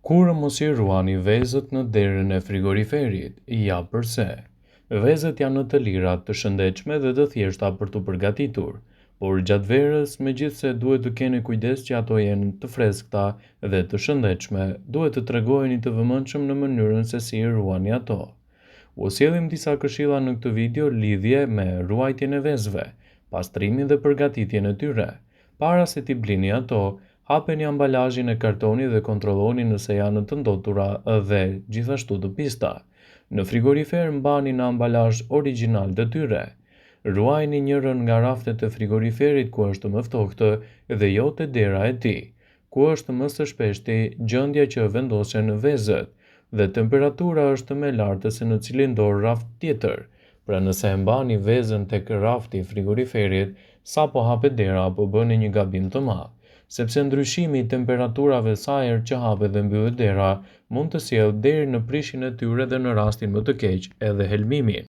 Kur mos I ruani vezët në derën e frigoriferit? Ja pse. Vezët janë të lira, të shëndetshme dhe të thjeshta për t'u përgatitur, por gjatë verës, megjithse duhet të keni kujdes që ato jenë të freskëta dhe të shëndetshme, duhet të tregojeni të vëmendshëm në mënyrën se si I ruani ato. U sjellim disa këshilla në këtë video lidhje me ruajtjen e vezëve, pastrimin dhe përgatitjen e tyre. Para se t'i blini ato, hapeni ambalazhin e kartonit dhe kontrolloni nëse janë të ndotura dhe gjithashtu të pista. Në frigorifer mbani në ambalazh origjinal të tyre. Ruajini njërin nga raftet e frigoriferit ku është më ftohtë dhe jo te dera e tij, ku është më së shpeshti gjendja që vendosen vezët dhe temperatura është më e lartë se në cilindor raft tjetër. Pra nëse e mbani vezën tek rafti I frigoriferit, sapo hapet dera apo bëni një gabim të madh, sepse ndryshimi I temperaturave sa herë që hapet dhe mbyllet dera mund të sjellë deri në prishjen e tyre dhe në rastin më të keq edhe helmimin.